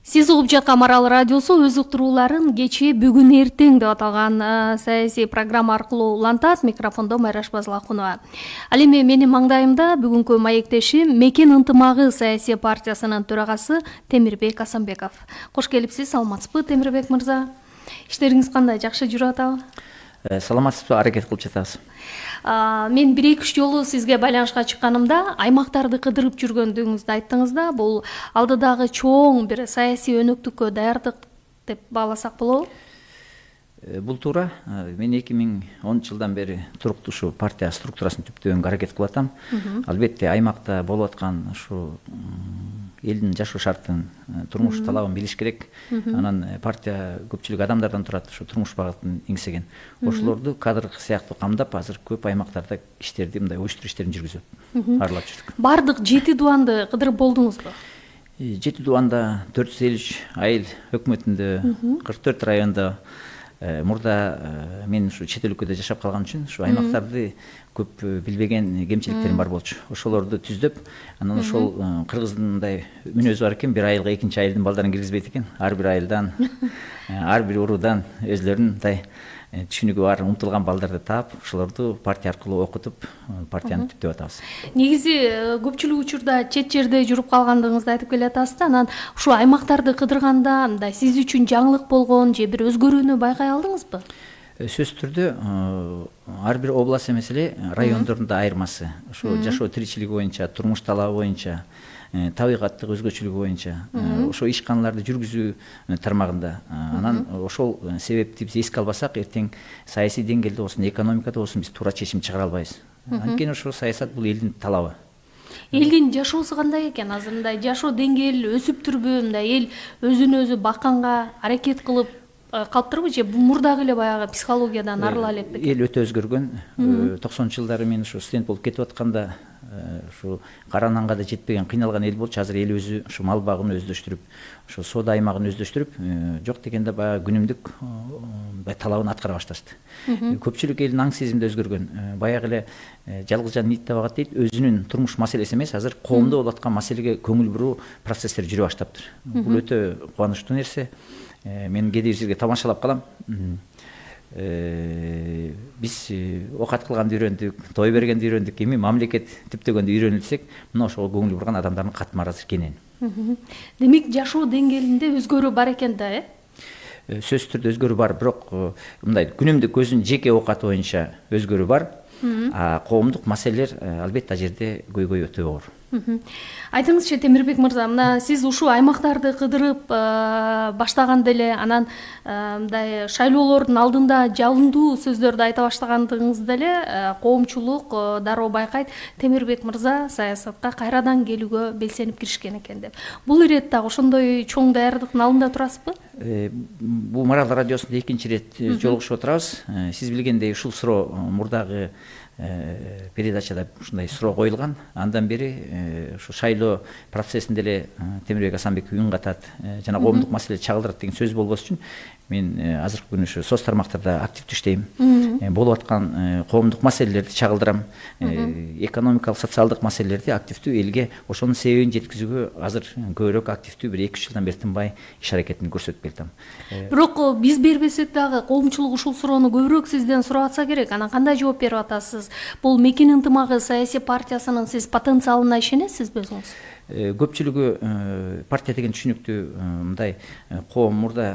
Сиз угуп жаткан Марал радиосу өз уктурууларын кечээ бүгүн эртең деп аталган саясий программа аркылуу улантат. Микрофондо Майраш Базылахунова. Ал эми менин маңдайымда бүгүнкү маектешим Мекен ынтымагы саясий партиясынын төрагасы Темирбек Асанбеков. Кош келипсиз, саламатсызбы Темирбек мырза? Иштериңиз кандай, жакшы жүрүп атабы? Саламатсызбы, аракет кылып жатабыз. Мен 1-2 жолу сизге байланышка чыкканымда аймактарды кыдырып жүргөндүгүңүздү айттыңыз да, бул алдыдагы чоң бир саясий өнөктүккө даярдык деп бааласак болобу? Бул туура. Мен 2010 жылдан бери туруктуу ушу партия структурасын түптөгөнгө аракет кылып атам. Албетте аймакта болуп аткан ушу элдин жашоо шартын, турмуш талабын билиш керек. Анан партия көпчүлүк адамдардан турат, ушу турмуш багытын эңсеген. Ошолорду кадр сыяктуу камдап, азыр көп аймактарда иштерди мындай уюштуруу иштерин жүргүзүп аралап жүрдүк. Бардык 7 дубанды кыдырып болдуңузбу? 7 дубанда 453 айыл өкмөтүндө, 44 райондо мурда мен ушу чет өлкөдө жашап калган үчүн ушу аймактарды көп билбеген кемчиликтерим бар болчу. Ошолорду түздөп, анан ошол кыргыздын мындай мүнөзү бар экен, бир айылга экинчи айылдын балдарын киргизбейт экен. Ар бир айылдан, ар бир уруудан өзлөрүнүн мындай түшүнүгү бар, умтулган балдарды таап, ошолорду партия аркылуу окутуп, партияны түптөп атабыз. Негизи көпчүлүк учурда чет жерде жүрүп калгандыгыңызды айтып келатасыз да, анан ушу аймактарды кыдырганда мындай сиз үчүн жаңылык болгон же бир өзгөрүүнү байкай алдыңызбы? Сөзсүз түрдө ар бир область эмес эле райондордун да айырмасы, ошо жашоо тиричилиги боюнча, турмуш талабы боюнча, табигаттык өзгөчөлүгү боюнча, ошо ишканаларды жүргүзүү тармагында. Анан ошол себепти биз эске албасак, эртең саясий деңгээлде болсун, экономикада болсун биз туура чечим чыгара албайбыз. Анткени ошо саясат бул элдин талабы. Элдин жашоосу кандай экен? Азыр мындай жашоо деңгээли өсүп турбу? Мындай эл өзүн өзү бакканга аракет кылып калыптырбы же мурдагы эле баягы психологиядан арыла элек бекен? Эл өтө өзгөргөн. 90-жылдары мен ушу студент болуп кетип атканда ушу кара нанга да жетпеген, кыйналган эл болчу. Азыр эл өзү ушу мал багын өздөштүрүп, ушу соода аймагын өздөштүрүп, жок дегенде баягы күнүмдүк талабын аткара башташты. Көпчүлүк элдин аң сезимде өзгөргөн. Баягы эле жалгыз жан ит табагат дейт, өзүнүн турмуш маселеси эмес, азыр коомдо болуп аткан маселеге көңүл буруу процесстер жүрө баштаптыр. Бул өтө кубанычтуу нерсе. Мен кээде бир жерге тамашалап калам. Биз окат кылганды үйрөндүк, той бергенди үйрөндүк, эми мамлекет түптөгөндө үйрөнүлсек, мына ошого көңүл бурган адамдардын катмары азыр кенен. Демек жашоо деңгээлинде өзгөрүү бар экен да, Сөзсүз түрдө өзгөрүү бар, бирок мындай күнүмдүк өзүнүн жеке окаты боюнча өзгөрүү бар. Коомдук маселелер албетте ал жерде көйгөй өтө оор. Айтыңызчы Темирбек мырза, мына сиз ушул аймактарды кыдырып баштаганда эле, анан мындай шайлоолордун алдында жалындуу сөздөрдү айта баштагандыгыңызда эле коомчулук дароо байкайт, Темирбек мырза саясатка кайрадан келүүгө белсенип киришкен экен деп. Бул ирет дагы ошондой чоң даярдыктын алдында турасызбы? Бул Марал радиосунда экинчи ирет жолугушуп отурабыз. Сиз билгендей ушул суроо мурдагы передачада ушундай суроо коюлган. Андан бери ушу шайлоо процессинде эле Темирбек Асанбеков үн катат, жана коомдук маселе чагылдырат деген сөз болбос үчүн мен азыркы күнү ушу соц тармактарда активдүү иштейм. Болуп аткан коомдук маселелерди чагылдырам, экономикалык, социалдык маселелерди активдүү элге ошонун себебин жеткизүүгө азыр көбүрөөк активдүү бир 2-3 жылдан бери тынбай иш аракетин көрсөтүп келатам. Бирок биз бербесек дагы коомчулук ушул суроону көбүрөөк сизден сурап атса керек. Анан кандай жооп берип атасыз? Бул Мекен ынтымагы саясий партиясынын сиз потенциалына ишенесизби өзүңүз? Көпчүлүгү партия деген түшүнүктү мындай коом мурда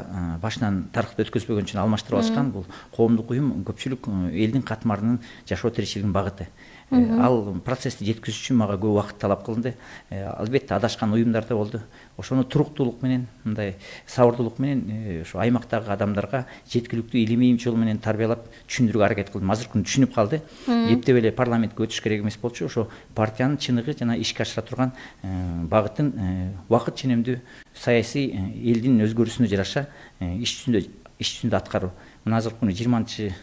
башынан тарыхты өткөзбөгөн үчүн алмаштырып алышкан. Бул коомдук уюм көпчүлүк элдин катмарынын жашоо тиричилигинин багыты. Ал процессти жеткизүү үчүн мага көп убакыт талап кылынды. Албетте адашкан уюмдар да болду. Ошону туруктуулук менен, мындай сабырдуулук менен ошо аймактагы адамдарга жеткиликтүү илимий жол менен тарбиялап түшүндүрүүгө аракет кылдым. Азыркы күнү түшүнүп калды. Эптеп эле парламентке өтүш керек эмес болчу. Ошо партиянын чыныгы жана ишке ашыра турган багытын убакыт ченемдүү саясий элдин өзгөрүүсүнө жараша иш жүзүндө аткаруу. Мына азыркы күнү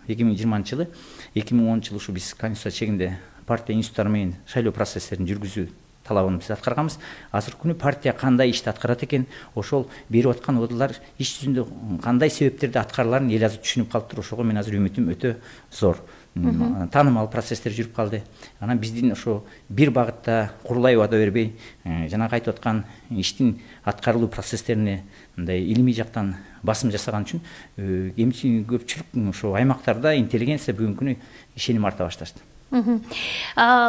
2020 жылы, 2010 жылы ушу биз конституция чегинде партия институттары менен шайлоо процесстерин жүргүзүү талабын биз аткарганбыз. Азыркы күнү партия кандай ишти аткарат экен, ошол берип аткан убадалар иш жүзүндө кандай себептерде аткарыларын эл азыр түшүнүп калыптыр. Ошого мен азыр үмүтүм өтө зор. таанымал процесстер жүрүп калды. Анан биздин ошо бир багытта курулай убада бербей, жанагы айтып аткан иштин аткарылуу процесстерине мындай илимий жактан басым жасаган үчүн көпчүлүк ошо аймактарда интеллигенция бүгүнкү күнү ишеним арта башташты.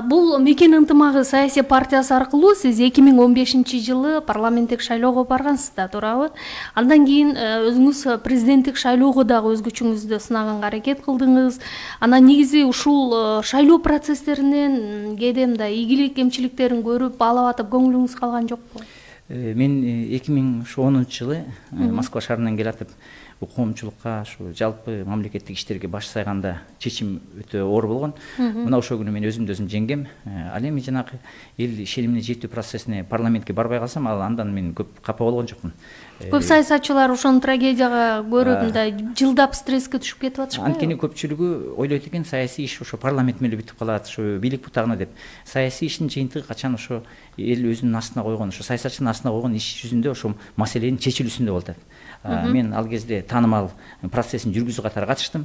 Бул Мекен ынтымагы саясий партиясы аркылуу сиз 2015 жылы парламенттик шайлоого баргансыз да, туурабы? Андан кийин өзүңүз президенттик шайлоого дагы өзгөчүңүздү сынаганга аракет кылдыңыз. Анан негизи ушул шайлоо процесстеринен кээде мындай ийгилик кемчиликтерин көрүп, баалап атып көңүлүңүз калган жокпу? Мен 2010 жылы Москва шаарынан келатып, коомчулукка, ушу жалпы мамлекеттик иштерге баш сайганда чечим өтө оор болгон. Мына ошол күнү мен өзүмдү өзүм жеңгем. Ал эми жанагы эл ишенимине жетүү процессине парламентке барбай калсам, андан мен көп капа болгон жокмун. Көп саясатчылар ошону трагедияга көрүп, мындай жылдап стресске түшүп кетип атышпайбы? Анткени көпчүлүгү ойлойт экен, саясий иш ошо парламент менен бүтүп калат, ошо бийлик бутагына деп. Саясий иштин жыйынтыгы качан ошо эл өзүнүн астына койгон, ошо саясатчынын астына койгон иш жүзүндө ошо маселенин чечилүүсүндө болуп атат. Мен ал кезде таанымал процессин жүргүзүү катары катыштым.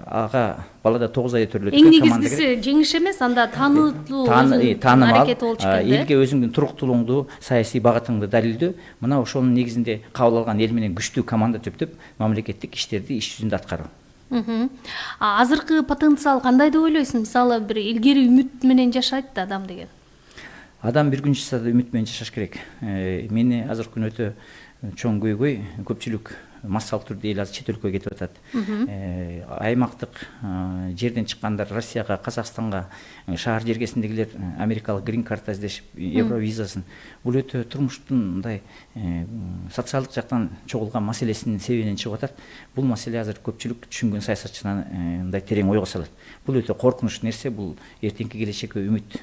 Ага балада 9 ай өтөрүлөт. Эң негизгиси жеңиш эмес, анда таанылуу аракет болчу экен да. Элге өзүңдүн туруктуулугуңду, саясий багытыңды далилдөө, мына ошонун негизинде кабыл алган эл менен күчтүү команда төптөп мамлекеттик иштерди иш жүзүндө аткаруу. Азыркы потенциал кандай деп ойлойсуң? Мисалы, бир илгери үмүт менен жашайт да адам деген. Адам бир күн жашаса да үмүт менен жашаш керек. Мени азыркы күнү өтө чоң көйгөй, көпчүлүк массалык түрдө эл азыр чет өлкөгө кетип атат. Аймактык жерден чыккандар Россияга, Казакстанга, шаар жергесиндегилер америкалык грин карта издешип, евро визасын. Бул өтө турмуштун мындай социалдык жактан чогулган маселесинин себебинен чыгып атат. Бул маселе азыр көпчүлүк түшүнгөн саясатчыны мындай терең ойго салат. Бул өтө коркунучтуу нерсе, бул эртеңки келечекке үмүт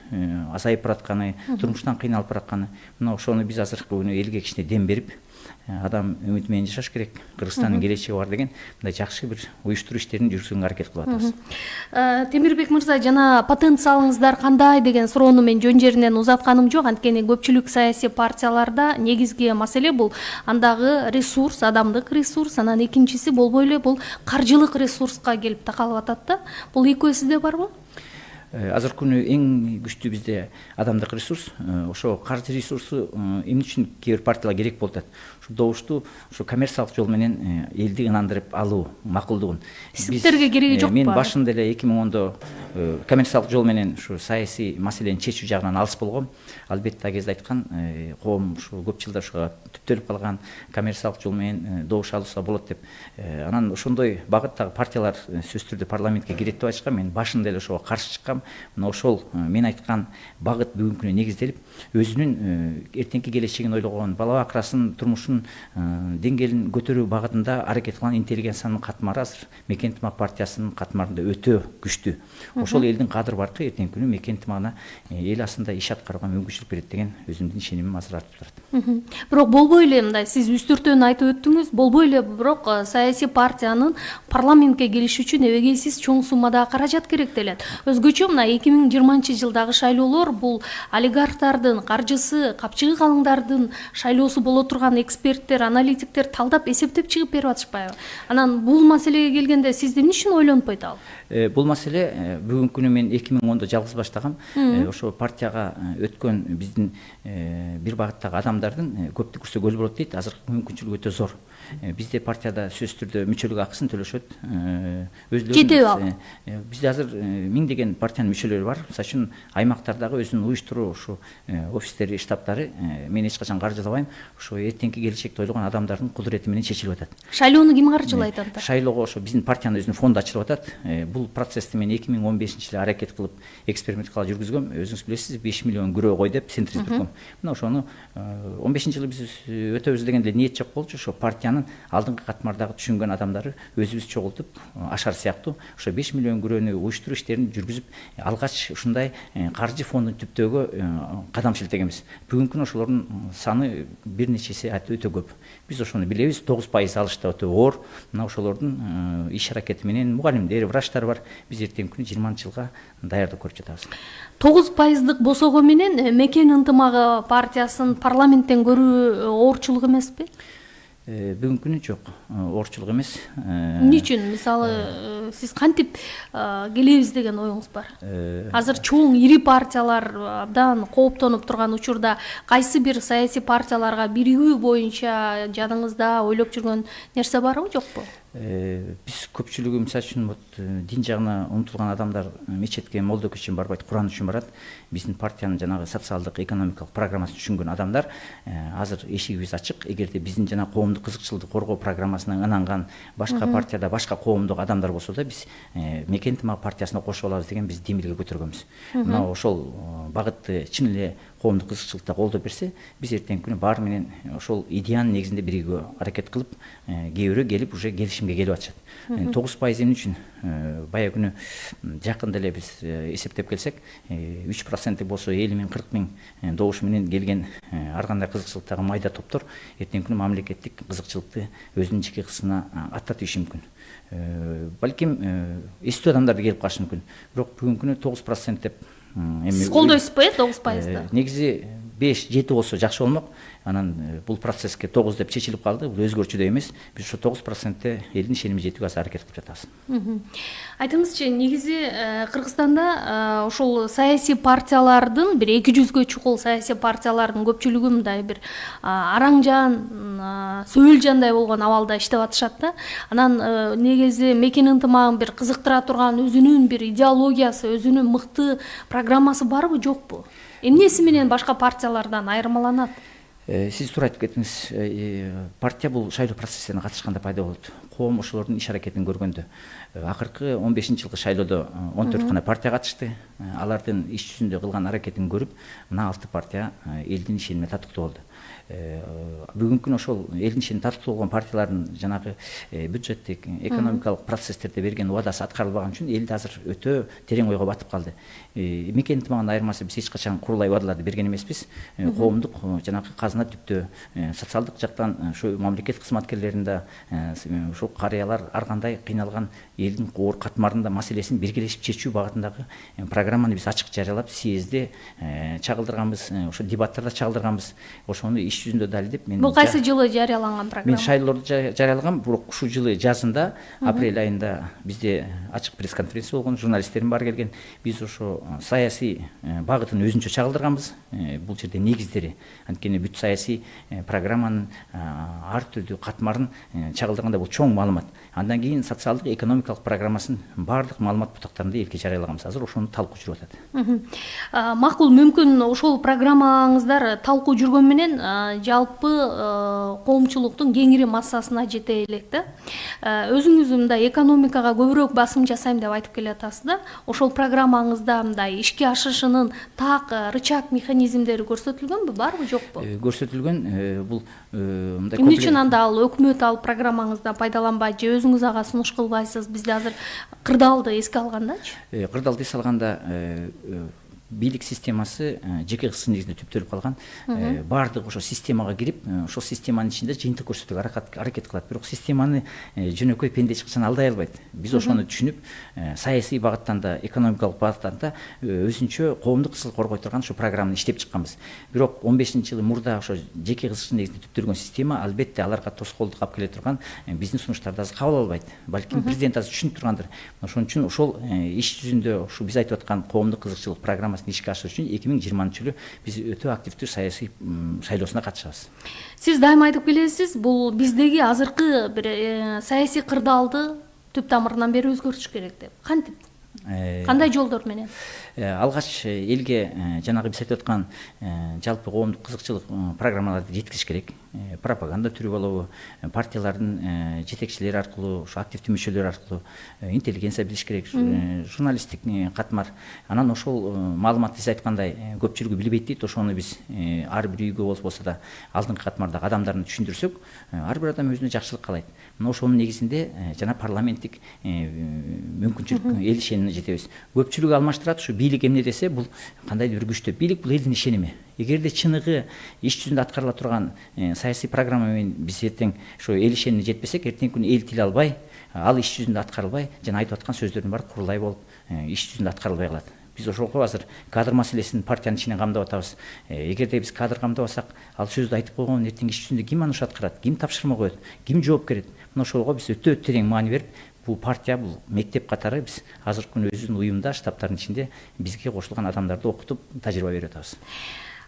азайып баратканы, турмуштан кыйналып баратканы. Мына ошону биз азыркы күнү элге кичине дем берип, адам үмүт менен жашаш керек, Кыргызстандын келечеги бар деген мындай жакшы бир уюштуруу иштерин жүргүзгөнгө аракет кылып атабыз. Темирбек мырза, жана потенциалыңыздар кандай деген суроону мен жөн жеринен узатканым жок. Анткени көпчүлүк саясий партияларда негизги маселе бул андагы ресурс, адамдык ресурс, анан экинчиси болбой эле бул каржылык ресурска келип такалып атат да. Бул экөө сизде барбы? Азыркы күнү эң күчтүү бизде адамдык ресурс, ошо каржы ресурсу эмне үчүн кээ бир партияларга керек болуп атат. Ушу добуштуу ушу коммерциялык жол менен элди ынандырып алуу макулдугун. Силерге кереги жокпу? Мен башында эле 2010-до коммерциялык жол менен ушу саясий маселени чечүү жагынан алыс болгом. Албетте ал кезде айткан, коом ушу көп жылдар ушуга түптөлүп калган, коммерциялык жол менен добуш алууса болот деп. Анан ошондой багыттагы партиялар сөзсүз түрдө парламентке кирет деп айтышкан. Мен башында эле ошого каршы чыккам. Мына ошол мен айткан багыт бүгүнкү күнү негизделип, өзүнүн эртеңки келечегин ойлогон, бала бакырасын, турмушун деңгээлин көтөрүү багытында аракет кылган интеллигенциянын катмары азыр Мекен ынтымак партиясынын катмарында өтө күчтүү. Ошол элдин кадыр баркы эртеңки күнү Мекен ынтымагына эл асында иш аткарууга мүмкүнчүлүк берет деген өзүмдүн ишенимим азыр артып турат. Бирок болбой эле мындай сиз үстүртөн айтып өттүңүз, болбой эле бирок саясий партиянын парламентке келиши үчүн эбегейсиз чоң суммадагы каражат керектелет. Өзгөчө мына 2020 жылдагы шайлоолор бул олигархтардын каржысы, капчыгы калыңдардын шайлоосу боло турган эксперттер, аналитиктер талдап эсептеп чыгып берип атышпайбы? Анан бул маселеге келгенде сиз эмне үчүн ойлонбойт ал? Бул маселе бүгүнкү күнү мен 2010-до жалгыз баштагам. Ошо партияга өткөн биздин бир багыттагы адамдардын көптү көрсө көл болот дейт. Азыркы мүмкүнчүлүгү өтө зор. Бизде партияда сөзсүз түрдө мүчөлүк акысын төлөшөт. Жетеби ал? Бизде азыр миңдеген партиянын мүчөлөрү бар. Мисалы үчүн аймактардагы өзүнүн уюштуруу ушу офистери, штабтары мен эч качан каржылабайм. Ошо эртеңки келечекти ойлогон адамдардын кудурети менен чечилип атат. Шайлоону ким каржылайт анда? Шайлоого ошо биздин партиянын өзүнүн фонду ачылып атат. Бул процессти мен 2015 жылы аракет кылып эксперимент кылып жүргүзгөм. Өзүңүз билесиз, 5 миллион күрөө кой деп центриздирком. Мына ошону 15 жылы биз өтөбүз дегенде ниет жок болчу. Ошо партиянын алдыңкы катмардагы түшүнгөн адамдары өзүбүз чогултуп ашар сыяктуу ошо 5 миллион күрөөнү уюштуруу иштерин жүргүзүп алгач ушундай каржы фондун түптөөгө кадам шилтегенбиз. Бүгүнкү күнү ошолордун саны бир нече эсе өтө көп. Биз ошону билебиз, 9% алышта өтө оор. Мына ошолордун иш аракети менен мугалимдер, врачтар бар. Биз эртеңки күнү 20 жылга даярдык көрүп жатабыз. 9% босого менен Мекен ынтымагы партиясын парламенттен көрүү оорчулук эмеспи? Бүгүнкү күнү жок, оорчулук эмес. Эмне үчүн? Мисалы, сиз кантип келебиз деген оюңуз бар? Азыр чоң ири партиялар абдан кооптонуп турган учурда кайсы бир саясий партияларга биригүү боюнча жадыңызда ойлоп жүргөн нерсе барбы, жокпу? Биз көпчүлүгү мисалы үчүн дин жагына умтулган адамдар мечетке, молдок үчүн барбайт, Куран үчүн барат. Биздин партиянын жанагы социалдык, экономикалык программасын түшүнгөн адамдар азыр эшигибиз ачык. Эгерде биздин жана коомдук кызыкчылыкты коргоо программасына ынанган башка партияда, башка коомдук адамдар болсо да, биз Мекен ынтымак партиясына кошуп алабыз деген биз демилге көтөргөнбүз. Мына ошол багытты чын эле коомдук кызыкчылыкта колдоп берсе, биз эртеңки күнү баары менен ошол идеянын негизинде биригүү аракет кылып, кээ бирөө келип уже келишимге келип атышат. 9% эмне үчүн? Бая күнү жакында эле биз эсептеп келсек, 3% болсо 50 миң, 40 миң добуш менен келген ар кандай кызыкчылыктагы майда топтор эртеңки күнү мамлекеттик кызыкчылыкты өзүнүн жеке кысына аттатып ийиши мүмкүн. Балким эстүү адамдар келип калышы мүмкүн. Бирок бүгүнкү күнү 9% деп сиз колдойсузбу, 9%? Негизи 5-7 болсо жакшы болмок. Анан бул процесске 9 деп чечилип калды. Бул өзгөрчүдөй эмес. Биз ошо 9%-те элдин ишенимине жетүүгө азыр аракет кылып жатабыз. Айтыңызчы, негизи Кыргызстанда ошол саясий партиялардын, бир 200гө чукул саясий партиялардын көпчүлүгү мындай бир араң-жан, сөөлжандай болгон абалда иштеп атышат да. Анан негизи Мекен ынтымагын бир кызыктыра турган өзүнүн бир идеологиясы, өзүнүн мыкты программасы барбы, жокпу? Эмнеси менен башка партиялардан айырмаланат? Сиз туура айтып кеттиңиз. Партия бул шайлоо процессине катышканда пайда болот. Коом ошолордун иш аракетин көргөндө. Акыркы 15-жылкы шайлоодо 14 гана партия катышты. Алардын иш жүзүндө кылган аракетин көрүп, мына 6 партия элдин ишенимине татыктуу болду. Бүгүнкү күнү ошол элдин ишенимине татыктуу болгон партиялардын жанагы бюджеттик, экономикалык процесстерде берген убадасы аткарылбаган үчүн элди азыр өтө терең ойго батып калды. Мекен ынтымагынын айырмасы, биз эч качан курулай убадаларды берген эмеспиз. Коомдук жанагы казына түптө, социалдык жактан ушу мамлекет кызматкерлерин да, ушул карыялар ар кандай кыйналган элдин оор катмарында маселесин биргелешип чечүү багытындагы программаны биз ачык жарыялап, съезде чагылдырганбыз, ошо дебаттарда чагылдырганбыз. Ошону иш жүзүндө далилдеп, мен бул кайсы жылы жарыяланган программа? Мен шайлоодо жарыялагам, бирок ушул жылы жазында, апрель айында бизде ачык пресс-конференция болгон, журналисттердин баары келген. Биз ошо саясий багытын өзүнчө чагылдырганбыз. Бул жерде негиздери, анткени бүт саясий программанын ар түрдүү катмарын чагылдырганда бул чоң маалымат. Андан кийин социалдык, экономикалык программасын баардык маалымат бутактарында элге жарыялаганбыз. Азыр ошону талкуу жүрүп атат. Макул, мүмкүн ошол программаңыздар талкуу жүргөн менен жалпы коомчулуктун кеңири массасына жете элек да. Өзүңүз мындай экономикага көбүрөөк басым жасайм деп айтып келатасыз да. Ошол программаңызда мындай ишке ашышынын так рычаг механизмдери көрсөтүлгөнбү, барбы, жокпу? Көрсөтүлгөн. Бул мындай эмне үчүн анда ал өкмөт ал программаңыздан пайдаланбайт, же өзүңүз ага сунуш кылбайсыз? Бизде азыр кырдаалды эске алгандачы? Кырдаалды эске алганда бийлик системасы жеке кысым негизинде түптөлүп калган. Баардык ошо системага кирип, ошол системанын ичинде жыйынтык көрсөтүүгө аракет кылат. Бирок системаны жөнөкөй пенде эч качан алдай албайт. Биз ошону түшүнүп, саясий багыттан да, экономикалык багыттан да өзүнчө коомдук кызыкчылык коргой турган ошо программаны иштеп чыкканбыз. Бирок 15-жылы мурда ошо жеке кызыкчылык негизинде түптөлгөн система албетте аларга тоскоолдук алып келе турган биздин сунуштарды азыр кабыл албайт. Балким президент азыр түшүнүп тургандыр. Ошон үчүн ошол иш жүзүндө ушу биз айтып аткан коомдук кызыкчылык программасы ишке ашыруу үчүн 2020-жылы биз өтө активдүү саясий шайлоосуна катышабыз. Сиз дайыма айтып келесиз, бул биздеги азыркы бир саясий кырдаалды түп тамырынан бери өзгөртүш керек деп. Кантип? Кандай жолдор менен? Алгач элге жанагы биз айтып аткан жалпы коомдук кызыкчылык программаларды жеткизиш керек. Пропаганда түрү болобу, партиялардын жетекчилери аркылуу, ошо активдүү мүчөлөр аркылуу интеллигенция билиш керек, журналисттик катмар. Анан ошол маалыматты сиз айткандай көпчүлүгү билбейт дейт. Ошону биз ар бир үйгө болбосо да алдыңкы катмардагы адамдарды түшүндүрсөк, ар бир адам өзүнө жакшылык каалайт. Мына ошонун негизинде жана парламенттик мүмкүнчүлүк, эл ишенимине жетебиз. Көпчүлүгү алмаштырат, ушу бийлик эмне десе, бул кандайдыр бир күчтөп. Бийлик бул элдин ишеними. Эгерде чыныгы иш жүзүндө аткарыла турган саясий программа менен биз эртең ошо эл ишенимине жетпесек, эртеңки күнү эл тил албай, ал иш жүзүндө аткарылбай, жана айтып аткан сөздөрдүн баары курулай болуп, иш жүзүндө аткарылбай калат. биз ошого азыр кадр маселесин партиянын ичинен камдап атабыз. Эгерде биз кадр камдап алсак, ал сөздү айтып койгон эртең иш жүзүндө ким аны аткарат, ким тапшырма коет, ким жооп берет? Мына ошого биз өтө терең маани берип, бул партия, бул мектеп катары биз азыркы күнү өзүбүздүн уюмда, штабтардын ичинде бизге кошулган адамдарды окутуп, тажрыйба берип атабыз.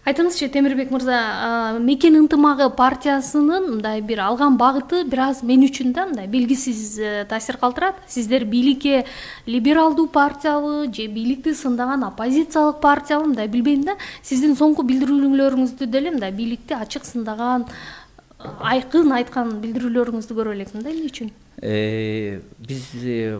Айтыңызчы, Темирбек мырза, Мекен ынтымагы партиясынын мындай бир алган багыты бир аз мен үчүн да мындай белгисиз таасир калтырат. Сиздер бийликке либералдуу партиялы же бийликти сындаган оппозициялык партиялы, мындай билбейм да. Сиздин соңку билдирүүлөрүңүздү деле мындай бийликти ачык сындаган, айкын айткан билдирүүлөрүңүздү көрүп элек. Мындай эмне үчүн? Биз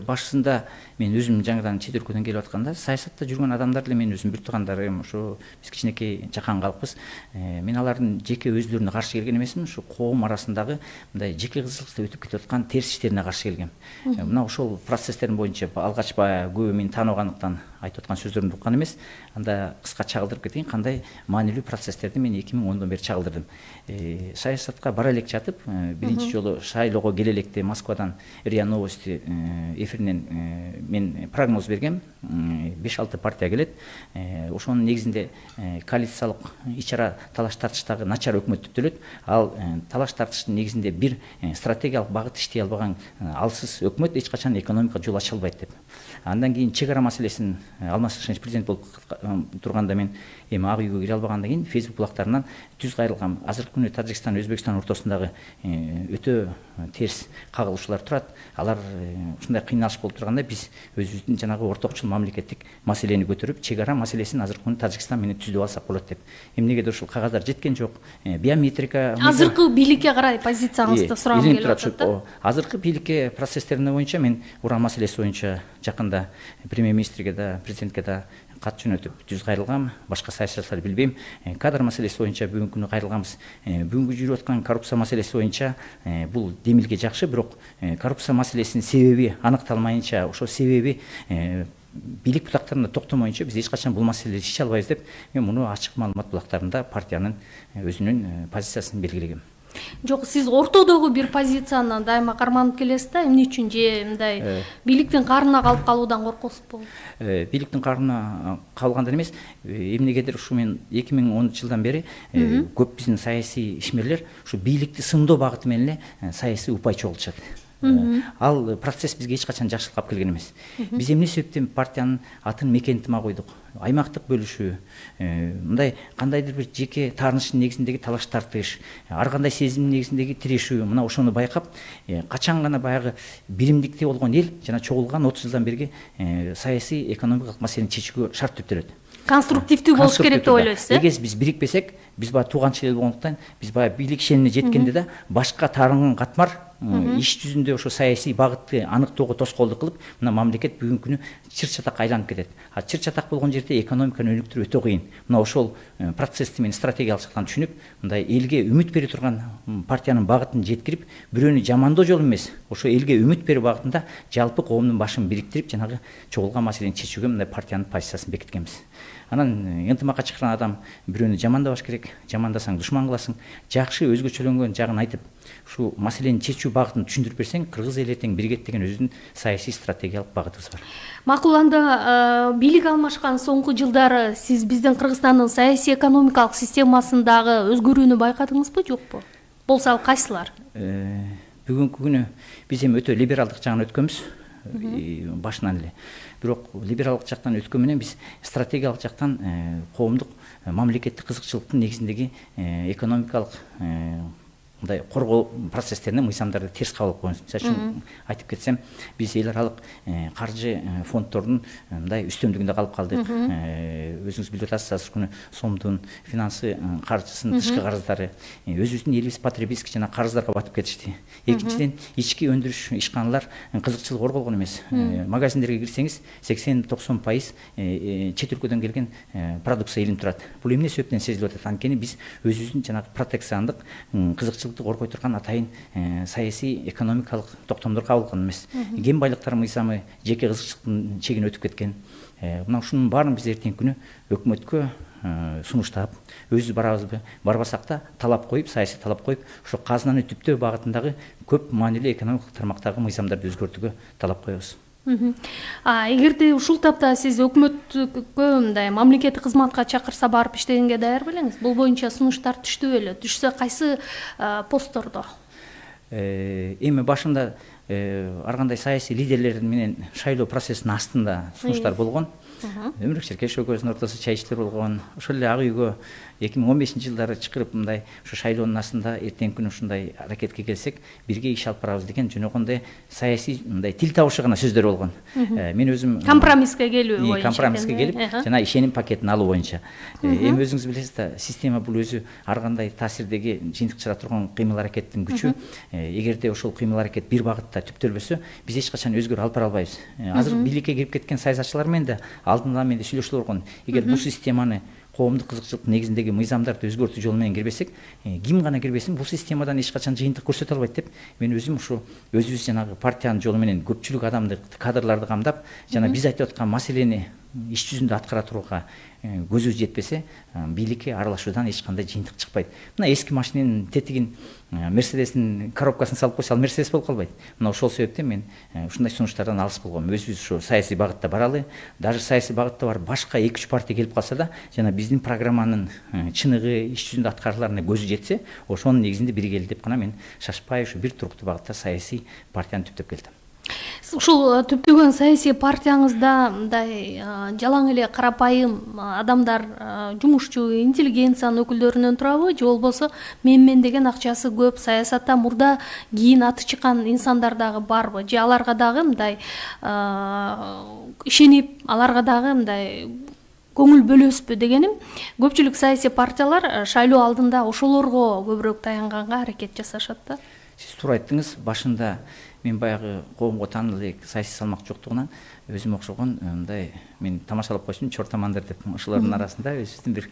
башында мен өзүм жаңыдан чет өлкөдөн келип атканда саясатта жүргөн адамдар эле менин өзүм бир туугандарым, ошо биз кичинекей жакан калкпыз. Мен алардын жеке өздөрүнө каршы келген эмесмин, ушу коом арасындагы мындай жеке кызыкчылыкта өтүп кетип аткан терс иштерине каршы келгем. Мына ошол процесстердин боюнча алгач баягы көбү мени тааныбагандыктан айтып аткан сөздөрүмдү уккан эмес. Анда кыска чагылдырып кетейин, кандай маанилүү процесстерди мен 2010дон бери чагылдырдым. Саясатка бара элек жатып, биринчи жолу шайлоого келе электе Москвадан РИА Новости эфиринен мен прогноз бергем. 5-6 партия келет. Ошонун негизинде коалициялык ич-ара талаш тартыштагы начар өкмөт түптөлөт. Ал талаш тартыштын негизинде бир стратегиялык багыт иштей албаган алсыз өкмөт эч качан экономикага жол ача албайт деп. Андан кийин чек ара маселесин Алмаз Шишенов президент болуп турганда мен эми ак үйгө кире албагандан кийин Facebook булактарынан түз кайрылгам. Азыркы күнү Тажикстан, Өзбекстан ортосундагы өтө терс кагылышуулар турат. Алар ушундай кыйналыш болуп турганда биз өзүбүздүн жанагы ортокчул мамлекеттик маселени көтөрүп, чек ара маселесин азыркы күнү Тажикстан менен түзүп алсак болот деп. Эмнегедир ушул кагаздар жеткен жок. Биометрика азыркы бийликке карай позицияңызды сурагым келип атат да. Азыркы бийликке процесстерине боюнча мен уран маселеси боюнча жакында премьер-министрге да, президентке да кат жөнөтүп түз кайрылгам. Башка саясатчыларды билбейм. Кадр маселеси боюнча бүгүнкү күнү кайрылганбыз. Бүгүнкү жүрүп аткан коррупция маселеси боюнча бул демилге жакшы, бирок коррупция маселесинин себеби аныкталмайынча, ошол себеби бийлик бутактарында токтомоюнча биз эч качан бул маселеде чече албайбыз деп мен муну ачык маалымат булактарында партиянын өзүнүн позициясын белгилегем. Жок, сиз ортодогу бир позицияны дайыма карманып келесиз да, эмне үчүн же мындай бийликтин карынына калып калуудан коркосузбу? Бийликтин карынына калгандан эмес, эмнегедир ушу мен 2010 жылдан бери көп биздин саясий ишмерлер ушу бийликти сындоо багыты менен эле саясий упай чогултушат. Ал процесс бизге эч качан жакшылык алып келген эмес. Биз эмне себептен партиянын атын Мекен ынтымагы койдук? Аймактык бөлүшүү, мындай кандайдыр бир жеке таарынычтын негизиндеги талаш тартыш, ар кандай сезимдин негизиндеги тирешүү, мына ошону байкап, качан гана баягы биримдикте болгон эл жана чогулган 30 жылдан берги саясий экономикалык маселени чечүүгө шарт түптөлөт. Конструктивдүү болуш керек деп ойлойсуз, э? Эгер биз бирикпесек, биз баягы тууганчыл эл болгондуктан, биз баягы бийлик ишенимине жеткенде да башка таарынган катмар иш жүзүндө ошо саясий багытты аныктоого тоскоолдук кылып, мына мамлекет бүгүнкү күнү чыр-чатак айланып кетет. Чыр-чатак болгон жерде экономиканы өнүктүрүү өтө кыйын. Мына ошол процессти мен стратегиялык жактан түшүнүп, мындай элге үмүт бере турган партиянын багытын жеткирип, бирөөнү жамандоо жолу эмес, ошо элге үмүт берүү багытында жалпы коомдун башын бириктирип, жанагы чогулган маселени чечүүгө мындай партиянын позициясын бекиткенбиз. Анан ынтымакка чакырган адам бирөөнү жамандабаш керек, жамандасаң душман кыласың. Жакшы өзгөчөлөнгөн жагын айтып, ушу маселени чечүү багытын түшүндүрүп берсең, кыргыз эли эртең биригет деген өзүнүн саясий стратегиялык багытыбыз бар. Макул, анда бийлик алмашкан соңку жылдары сиз биздин Кыргызстандын саясий экономикалык системасындагы өзгөрүүнү байкадыңызбы, жокпу? Болсо ал кайсылар? Бүгүнкү күнү биз эми өтө либералдык жагына өткөнбүз. Башынан эле. Бирок либералдык жактан өткөн менен биз стратегиялык жактан коомдук мамлекеттик кызыкчылыктын негизиндеги экономикалык мындай коргоо процесстерине мыйзамдарды терс кабыл алып койгонбуз. Мисалы үчүн айтып кетсем, биз эл аралык каржы фонддордун мындай үстөмдүгүндө калып калдык. Өзүңүз билип атасыз, азыркы күнү сомдун финансы каржысынын тышкы карыздары өзүбүздүн элибиз потребительский жана карыздарга батып кетишти. Экинчиден, ички өндүрүш ишканалар кызыкчылык корголгон эмес. Магазиндерге кирсеңиз 80-90% чет өлкөдөн келген продукция илинип турат. Бул эмне себептен сезилип атат? Анткени биз өзүбүздүн жанагы протекциондук кызыкчылык коргой турган атайын саясий экономикалык токтомдор кабыл алган эмес. Кен байлыктар мыйзамы жеке кызыкчылыктын чегин өтүп кеткен. Мына ушунун баарын биз эртеңки күнү өкмөткө сунуштап, өзүбүз барабызбы, барбасак да талап коюп, саясий талап коюп, ошо казынаны түптөө багытындагы көп маанилүү экономикалык тармактагы мыйзамдарды өзгөртүүгө талап коебуз. Эгерде ушул тапта сиз өкмөткө мындай мамлекеттик кызматка чакырса барып иштегенге даяр белеңиз? Бул боюнча сунуштар түштү беле? Түшсө кайсы посттордо? Эми башында ар кандай саясий лидерлер менен шайлоо процессинин астында сунуштар болгон. Өмүрбек Шеркешев экөөбүздүн ортосунда чайчтар болгон. Ошол эле Ак үйгө 2015-жылдары чакырып мындай ушу шайлоонун астында эртеңки күнү ушундай аракетке келсек, бирге иш алып барабыз деген жөнөкөндө саясий мындай тил табышы гана сөздөр болгон. Мен өзүм компромисске келүү боюнча. Компромисске келип, жана ишеним пакетин алуу боюнча. Эми өзүңүз билесиз да, система бул өзү ар кандай таасирдеги жыйынтык чыгара турган кыймыл аракеттин күчү. Эгерде ошол кыймыл аракет бир багытта түптөлбөсө, биз эч качан өзгөрө алып бара албайбыз. Азыр бийликке кирип кеткен саясатчылар менен да алдында менде сүйлөшүүлөр болгон. Эгер бул системаны коомдук кызыкчылык негизиндеги мыйзамдарды өзгөртүү жолу менен кирбесек, ким гана кирбесин бул системадан эч качан жыйынтык көрсөтө албайт деп, мен өзүм ушу өзүбүз жанагы партиянын жолу менен көпчүлүк адамды, кадрларды камдап, жана биз айтып аткан маселени иш жүзүндө аткара турууга көзүбүз жетпесе, бийликке аралашуудан эч кандай жыйынтык чыкпайт. Мына эски машиненин тетигин, Мерседестин коробкасын салып койсо, ал Мерседес болуп калбайт. Мына ошол себептен мен ушундай сунуштардан алыс болгом. Өзүбүз ушу саясий багытта баралы, даже саясий багытта бар башка 2-3 партия келип калса да, жана биздин программанын чыныгы, иш жүзүндө аткарыларына көзү жетсе, ошонун негизинде биргели деп гана мен шашпай ушу бир туруктуу багытта саясий партияны түптөп келдим. Ушул түптөгөн саясий партияңызда мындай жалаң эле карапайым адамдар, жумушчу, интеллигенциянын өкүлдөрүнөн турабы, же болбосо мен деген акчасы көп, саясатта мурда кийин аты чыккан инсандар дагы барбы, же аларга дагы мындай ишенип, аларга дагы мындай көңүл бөлөсүзбү дегеним, көпчүлүк саясий партиялар шайлоо алдында ошолорго көбүрөөк таянганга аракет жасашат да. Сиз туура айттыңыз, башында мен баягы коомго таанылуу элек саясий салмак жоктугунан өзүмө окшогон мындай мен тамашалап койчумун, чортомандар деп, ошолордун арасында өзүбүздүн бир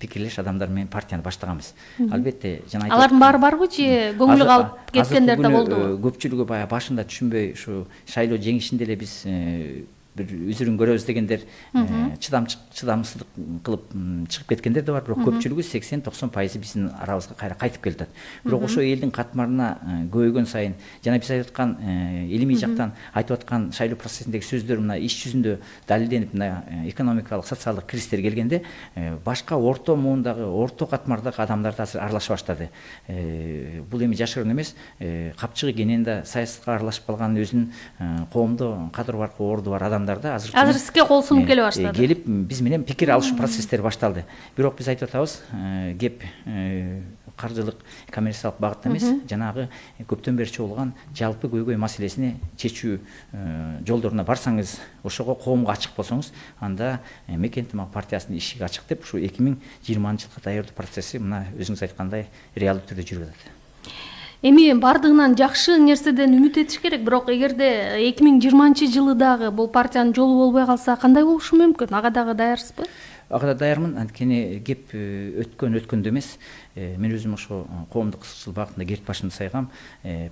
пикирлеш адамдар менен партияны баштаганбыз. Албетте, жана алардын баары барбы же көңүлү калып кеткендер да болдубу? Көпчүлүгү баягы башында түшүнбөй ушу шайлоо жеңишинде эле биз бир үзүрүн көрөбүз дегендер, чыдамсыздык кылып чыгып кеткендер да бар, бирок көпчүлүгү 80-90% биздин арабызга кайра кайтып келатат. Бирок ошо элдин катмарына көбөйгөн сайын, жана биз айтып аткан илимий жактан айтып аткан шайлоо процессиндеги сөздөр мына иш жүзүндө далилденип, мына экономикалык, социалдык кризистер келгенде, башка орто муундагы, орто катмардагы адамдар да азыр аралаша баштады. Бул эми жашыруун эмес, капчыгы кенен да саясатка аралашып калган өзүнүн коомдо кадыр бар, орду бар адамдар да азыр сизге кол сунуп келе баштады. Келип биз менен пикир алышуу процесстери башталды. Бирок биз айтып атабыз, кеп каржылык, коммерциялык багытта эмес, жанагы көптөн бери чогулган жалпы көйгөй маселесини чечүү жолдоруна барсаңыз, ошого коомго ачык болсоңуз, анда Мекен ынтымак партиясынын ишиги ачык деп, ушу 2020-жылга даярдоо процесси мына өзүңүз айткандай реалдуу түрдө жүрүп атат. Эми бардыгынан жакшы нерседен үмүт этиш керек, бирок эгерде 2020-жылы дагы бул партиянын жолу болбой калса, кандай болушу мүмкүн? Ага дагы даярсызбы? Ага да даярмын. Анткени кеп өткөндө эмес, мен өзүм ошо коомдук кызыкчылык багытында керт башымды сайгам,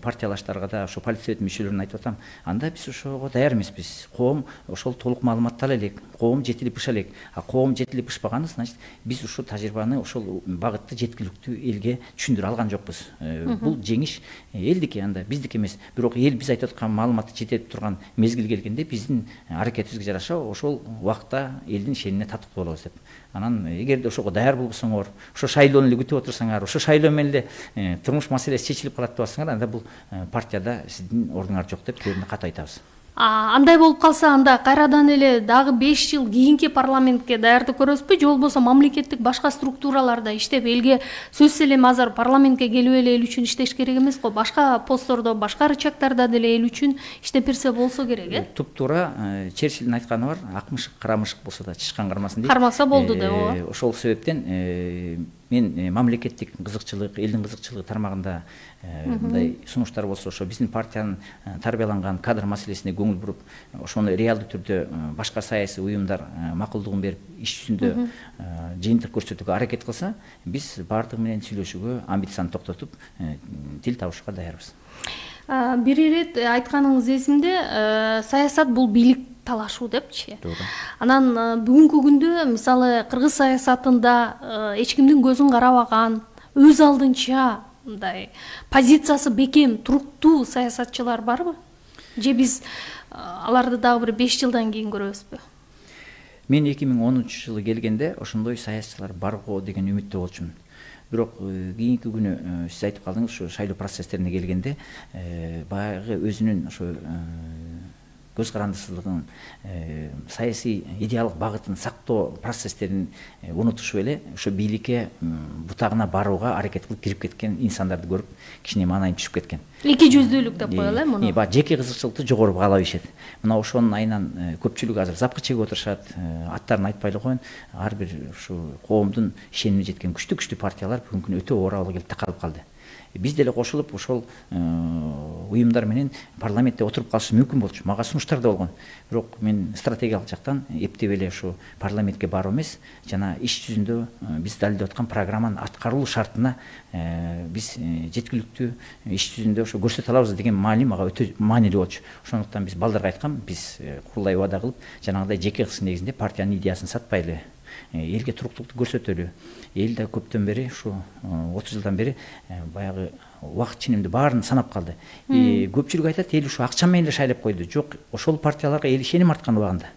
партиялаштарга да, ошо политсовет мүчөлөрүнө айтып атам, анда биз ошого даяр эмеспиз. Коом ошол толук маалыматты ала элек, коом жетилип быша элек. А коом жетилип бышпаганы, значит, биз ушул тажрыйбаны, ошол багытты жеткиликтүү элге түшүндүрө алган жокпуз. Бул жеңиш элдики, анда биздики эмес. Бирок эл биз айтып аткан маалыматты жетип турган мезгил келгенде биздин аракетибизге жараша ошол убакта элдин ишенимине татыктуу болобуз деп. Анан эгерде ошого даяр болбосоңор, ошо шайлоону эле күтүп отурсаңар, ошо шайлоо менен эле турмуш маселеси чечилип калат деп атсаңар, анда бул партияда сиздин ордуңар жок деп көбүнө кат айтабыз. Андай болуп калса, анда кайрадан эле дагы 5 жыл кийинки парламентке даярдык көрөсүзбү, же болбосо мамлекеттик башка структураларда иштеп элге сөзсүз эле азыр парламентке келип эле эл үчүн иштеш керек эмес го, башка посттордо, башка рычагтарда деле эл үчүн иштеп берсе болсо керек, Туп-туура Черчиллдин айтканы бар, ак мышык, кара мышык болсо да чычкан кармасын дейт. Кармаса болду деп, ооба. Ошол себептен мен мамлекеттик кызыкчылык, элдин кызыкчылыгы тармагында мындай сунуштар болсо, ошо биздин партиянын тарбияланган кадр маселесине көңүл буруп, ошону реалдуу түрдө башка саясий уюмдар макулдугун берип, иш жүзүндө жыйынтык көрсөтүүгө аракет кылса, биз бардыгы менен сүйлөшүүгө, амбицияны токтотуп, тил табышууга даярбыз. Бир ирет айтканыңыз эсимде, саясат бул бийлик талашуу депчи. Анан бүгүнкү күндө мисалы кыргыз саясатында эч кимдин көзүн карабаган, өз алдынча мындай позициясы бекем, туруктуу саясатчылар барбы? же биз аларды дагы бир 5 жылдан кийин көрөбүзбү? Мен 2010 жылы келгенде ошондой саясатчылар бар го деген үмүттө болчумун. Бирок кийинки күнү сиз айтып калдыңыз, ушу шайлоо процесстерине келгенде баягы өзүнүн ошо көз карандысыздыгын, саясий идеалдык багытын сактоо процесстерин унутушуп эле ошо бийликке бутагына барууга аракет кылып кирип кеткен инсандарды көрүп кичине маанайым түшүп кеткен. Эки жүздүүлүк деп коелу муну. Баягы жеке кызыкчылыкты жогору баалап ишет. Мына ошонун айынан көпчүлүк азыр запка чегип отурушат. Аттарын айтпай эле коеюн. Ар бир ушу коомдун ишенимине жеткен күчтүү партиялар бүгүнкү күнү өтө оор абалга келип такалып калды. Биз деле кошулуп ошол уюмдар менен парламентте отуруп калышы мүмкүн болчу. Мага сунуштар да болгон. Бирок мен стратегиялык жактан эптеп эле ушу парламентке баруу эмес, жана иш жүзүндө биз далилдеп аткан программанын аткарылуу шартына биз жеткиликтүү иш жүзүндө ошо көрсөтө алабыз деген маани мага өтө маанилүү болчу. Ошондуктан биз балдарга айткам, биз курулай убада кылып, жанагындай жеке кызык негизинде партиянын идеясын сатпайлы, элге туруктукту көрсөтөлү. Эл да көптөн бери ушу 30 жылдан бери баягы убакыт ченемди баарын санап калды. Көпчүлүк айтат, эл ушу акча менен эле шайлап койду. Жок, ошол партияларга эл ишеним арткан убагында.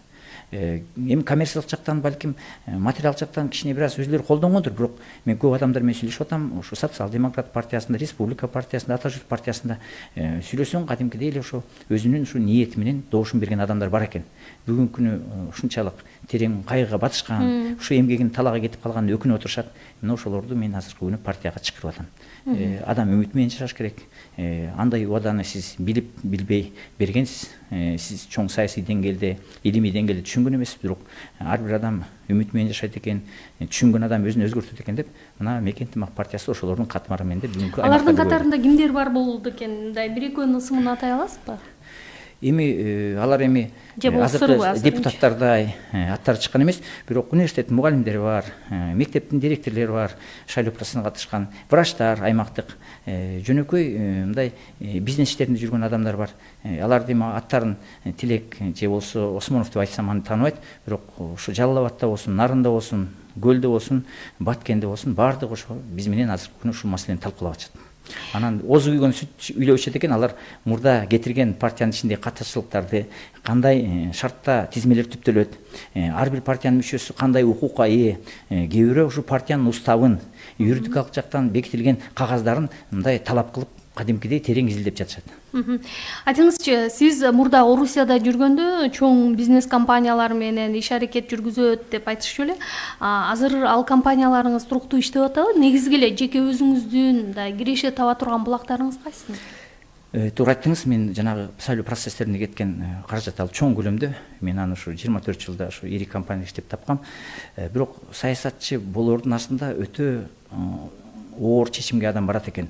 Эми коммерциялык жактан, балким материалдык жактан кичине бир аз өзүлөрү колдонгондур, бирок мен көп адамдар менен сүйлөшүп атам, ушу социал-демократ партиясында, республика партиясында, Ата журт партиясында сүйлөсөң кадимкидей эле ошо өзүнүн ушу ниети менен добушун берген адамдар бар экен. Бүгүнкү күнү ушунчалык терең кайгыга батышкан, ушу эмгегин талаага кетип калган өкүнүп отурушат. Мына ошолорду мен азыркы күнү партияга чакырып атам. Адам үмүт менен жашаш керек. Андай убаданы сиз билип билбей бергенсиз. Сиз чоң саясий деңгээлде, илимий деңгээлде түшүнгөн эмессиз, бирок ар бир адам үмүт менен жашайт экен, түшүнгөн адам өзүн өзгөртөт экен деп, мына Мекен ынтымак партиясы ошолордун катмары менен бүгүнкү алардын катарында кимдер бар болду экен? Мындай бир экөөнүн ысымын атай аласызбы? Эми алар азыркы депутаттардай аттары чыккан эмес, бирок университеттин мугалимдери бар, мектептин директорлори бар, шайлоо процессине катышкан, врачтар, аймактык, жөнөкөй мындай бизнес иштеринде жүргөн адамдар бар. Аларды эми аттарын Тилек же болсо Осмонов деп айтсам аны тааныбайт, бирок ушу Жалал Абадта болсун, Нарында болсун, Көлдө болсун, Баткенде болсун, баардыгы ошо биз менен азыркы күнү ушул маселени талкуулап атышат. Анан озу күйгөн сүт үйлөп ичет экен, алар мурда кетирген партиянын ичиндеги катачылыктарды, кандай шартта тизмелер түптөлөт, ар бир партиянын мүчөсү кандай укукка ээ, кээ бирөө ушу партиянын уставын, юридикалык жактан бекитилген кагаздарын мындай талап кылып кадимкидей терең изилдеп жатышат. Айтыңызчы, сиз мурда Орусияда жүргөндө чоң бизнес компаниялар менен иш аракет жүргүзөт деп айтышчу эле. Азыр ал компанияларыңыз туруктуу иштеп атабы? Негизги эле жеке өзүңүздүн да киреше таба турган булактарыңыз кайсы? Туура айттыңыз, мен жанагы шайлоо процесстерине кеткен каражат ал чоң көлөмдө. Мен аны ушу 24 жылда ушу ири компанияда иштеп тапкам. Бирок саясатчы болоордун астында өтө оор чечимге адам барат экен.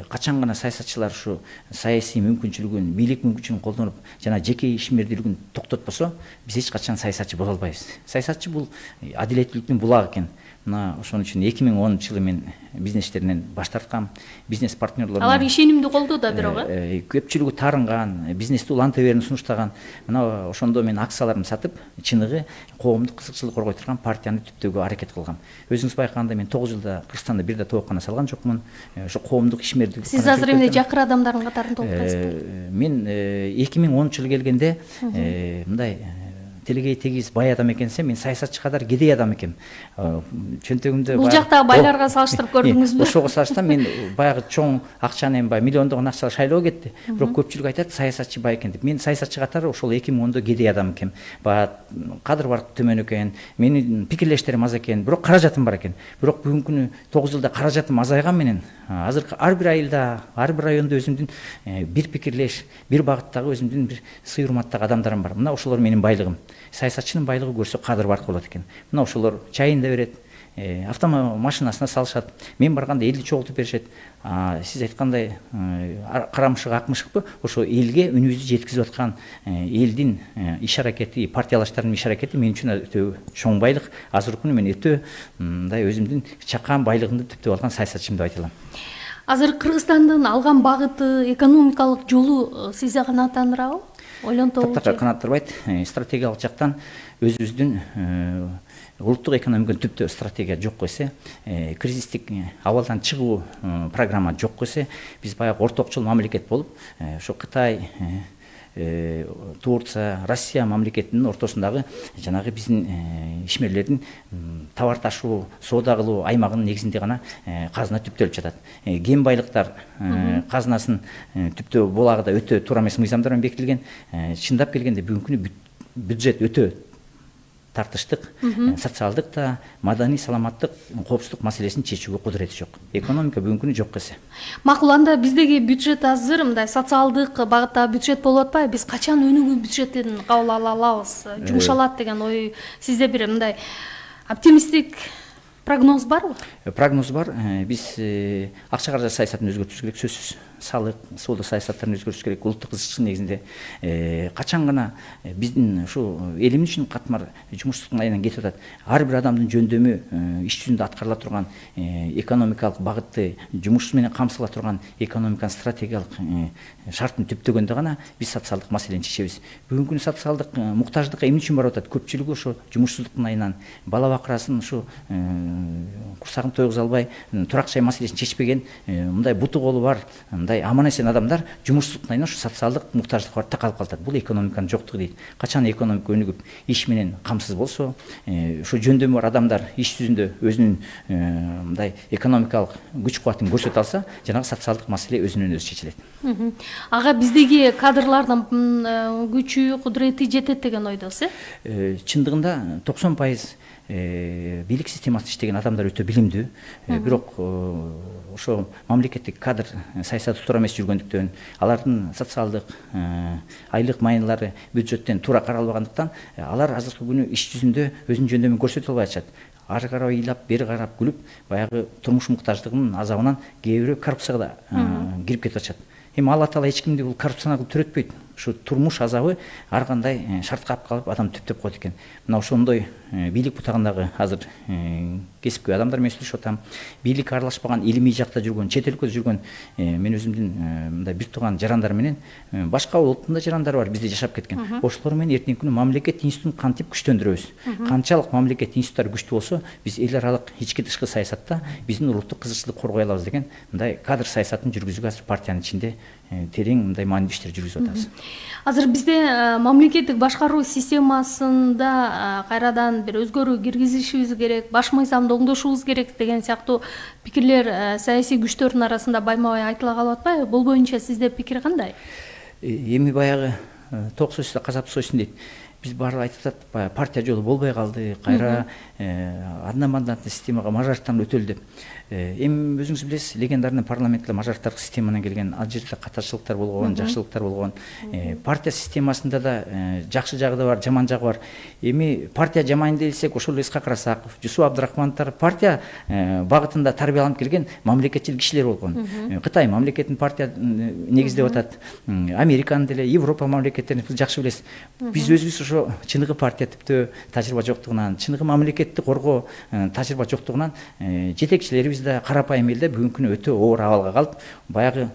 Качан гана саясатчылар ушу саясий мүмкүнчүлүгүн, бийлик мүмкүнчүлүгүн колдонуп, жана жеке ишмердүүлүгүн токтотпосо, биз эч качан саясатчы боло албайбыз. Саясатчы бул адилеттүүлүктүн булагы экен. Мына ошон үчүн 2010 жылы мен бизнес иштеринен баш тарткам. Бизнес партнерлору алар ишенимди колдоо да бирок көпчүлүгү таарынган, бизнести уланта берүүнү сунуштаган. Мына ошондо мен акцияларымды сатып, чыныгы коомдук кызыкчылык коргой турган партияны түптөөгө аракет кылгам. Өзүңүз байкагандай мен 9 жылда Кыргызстанда бир да тооккана салган жокмун. Ошо коомдук ишмердик. Сиз азыр эмне жакыр адамдардын катарын толуктайсызбы? Мен 2010 жылы келгенде мындай телегей тегиз бай адам экенсем, мен саясатчы катар кедей адам экем. Чөнтөгүмдө бул жакта байларга салыштырып көрдүңүзбү? Ошого салыштырсам мен баягы чоң акчаны эми миллиондогон акчалар шайлоого кетти. Бирок көпчүлүк айтат саясатчы бай экен деп. Мен саясатчы катары ошол 2010-до кедей адам экем. Баягы кадыр баркы төмөн экен. Менин пикирлештерим аз экен, бирок каражатым бар экен. Бирок бүгүнкү күнү 9 жылда каражатым азайган менен азыр ар бир айылда, ар бир райондо өзүмдүн бир пикирлеш, бир багыттагы өзүмдүн бир сый урматтагы адамдарым бар. Мына ошолор менин байлыгым. Саясатчынын байлыгы көрсө кадыр баркы болот экен. Мына ошолор чайын да берет, автомашинасына салышат. Мен барганда элди чогултуп беришет. Сиз айткандай карамышык акмышыкпы, ошо элге үнүбүздү жеткизип аткан элдин иш аракети, партиялаштардын иш аракети мен үчүн өтө чоң байлык. Азыркы күнү мен өтө мындай өзүмдүн чакан байлыгымды түптөп алган саясатчымын деп айта алам. Азыр Кыргызстандын алган багыты, экономикалык жолу сизди канааттандырабы? Ойлонтобу? Таптакыр канааттырбайт. Стратегиялык жактан өзүбүздүн улуттук экономиканын түптө стратегия жок койсо, кризистик абалдан чыгуу программа жок койсо, биз баягы ортокчул мамлекет болуп, ошо Кытай, Турция, Россия мамлекетинин ортосундагы жанагы биздин ишмерлердин товар ташуу, соода кылуу аймагынын негизинде гана казына түптөлүп жатат. Кен байлыктар казынасын түптөө булагы да өтө туура эмес мыйзамдар менен бекитилген. Чындап келгенде бүгүнкү күнү бюджет өтө тартыштык, социалдык да, маданий саламаттык, коопсуздук маселесин чечүүгө кудурети жок. Экономика бүгүнкү күнү жок эсе. Макул, анда биздеги бюджет азыр мындай социалдык багыттагы бюджет болуп атпайбы? Биз качан өнүгүү бюджетин кабыл ала алабыз, жумшалат деген ой сизде бир мындай оптимисттик прогноз барбы? Прогноз бар. Биз акча каражат саясатын өзгөртүш керек, сөзсүз. Салык, соода саясаттарын өзгөртүш керек. Улуттук кызыкчылык негизинде качан гана биздин ушу элимиз үчүн катмар жумушсуздуктун айынан кетип атат. Ар бир адамдын жөндөмү иш жүзүндө аткарыла турган экономикалык багытты жумуш менен камсыла турган экономиканын стратегиялык шартын түптөгөндө гана биз социалдык маселени чечебиз. Бүгүнкү күнү социалдык муктаждыкка эмне үчүн барып атат? Көпчүлүгү ошо жумушсуздуктун айынан, бала бакырасын ушу курсагын тойгуза албай, турак жай маселесин чечпеген мындай буту колу бар, мындай аман эсен адамдар жумушсуздуктун айынан ушу социалдык муктаждык бар такалып калат. Бул экономиканын жоктугу дейт. Качан экономика өнүгүп, иш менен камсыз болсо, ушу жөндөмү бар адамдар иш жүзүндө өзүнүн мындай экономикалык күч кубатын көрсөтө алса, жанагы социалдык маселе өзүнөн өзү чечилет. Ага биздеги кадрлардын күчү, кудурети жетет деген ойдосуз, Чындыгында 90% бийлик системасында иштеген адамдар өтө билимдүү, бирок ошо мамлекеттик кадр саясаты туура эмес жүргөндүктөн, алардын социалдык айлык майнылары бюджеттен туура каралбагандыктан, алар азыркы күнү иш жүзүндө өзүнүн жөндөмүн көрсөтө албай атышат. Ары карап ыйлап, бери карап күлүп, баягы турмуш муктаждыгынын азабынан кээ бирөө коррупцияга да кирип кетип атышат. Эми Алла Таала эч кимди бул коррупцияга төрөтпөйт. Ушу турмуш азабы ар кандай шартка алып калып адам түптөп коет экен. Мына ошондой бийлик бутагындагы азыр кесипкөй адамдар менен сүйлөшүп атам. Бийликке аралашпаган, илимий жакта жүргөн, чет өлкөдө жүргөн мен өзүмдүн мындай бир тууган жарандар менен, башка улуттун да жарандары бар, бизде жашап кеткен. Ошолор менен эртеңки күнү мамлекет институтун кантип күчтөндүрөбүз? Канчалык мамлекет институттары күчтүү болсо, биз эл аралык ички тышкы саясатта биздин улуттук кызыкчылыкты коргой алабыз деген мындай кадр саясатын жүргүзүүгө азыр партиянын ичинде терең мындай маанилүү иштер жүргүзүп атабыз. Азыр бизде мамлекеттик башкаруу системасында кайрадан бир өзгөрүү киргизишибиз керек, баш мыйзамды оңдошубуз керек деген сыяктуу пикирлер саясий күчтөрдүн арасында байма-бай айтыла калып атпайбы? Бул боюнча сизде пикир кандай? Эми баягы ток сойса казап сойсун дейт. Биз баары айтып атат, партия жолу болбой калды, кайра одномандатный системага мажоритардан өтөлү деп. Эми өзүңүз билесиз, легендарный парламентте мажоритардык системадан келген, ал жерде катарчылыктар болгон, жакшылыктар болгон. Партия системасында да жакшы жагы да бар, жаман жагы бар. Эми партия жаман десек, ошол Исхак Расаков, Жусуп Абдрахмановдор партия багытында тарбияланып келген мамлекетчил кишилер болгон. Кытай мамлекетин партия негиздеп атат. Американын деле, Европа мамлекеттерин жакшы билесиз. Биз өзүбүз ошо чыныгы партия типтөө тажрыйба жоктугунан, чыныгы мамлекетти коргоо тажрыйба жоктугунан жетекчилерибиз да карапайым элде бүгүнкү күнү өтө оор абалга калып, баягы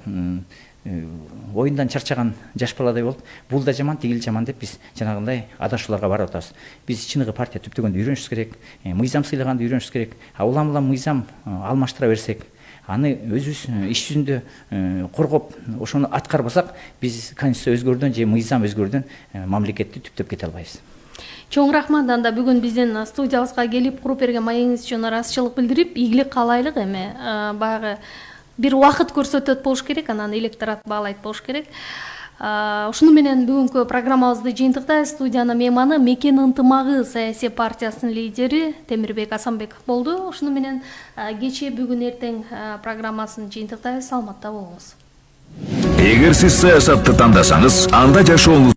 оюндан чарчаган жаш баладай болуп, бул да жаман, тигил жаман деп биз жанагындай адашууларга барып атабыз. Биз чыныгы партия түптөгөндү үйрөнүшүбүз керек, мыйзам сыйлаганды үйрөнүшүбүз керек. Улам мыйзам алмаштыра берсек, аны өзүбүз иш жүзүндө коргоп, ошону аткарбасак, биз конституция өзгөрдөн же мыйзам өзгөрдөн мамлекетти түптөп кете албайбыз. Чоң рахмат. Анда бүгүн биздин студиябызга келип куруп берген маегиңиз үчүн ыраазычылык билдирип, ийгилик каалайлык. Эми баягы бир убакыт көрсөтөт болуш керек, анан электорат баалайт болуш керек. Ушуну менен бүгүнкү программабызды жыйынтыктайбыз. Студиянын мейманы Мекен ынтымагы саясий партиясынын лидери Темирбек Асанбеков болду. Ушуну менен кечээ бүгүн эртең программасын жыйынтыктайбыз. Саламатта болуңуз. Эгер сиз саясатты тандасаңыз, анда жашооңуз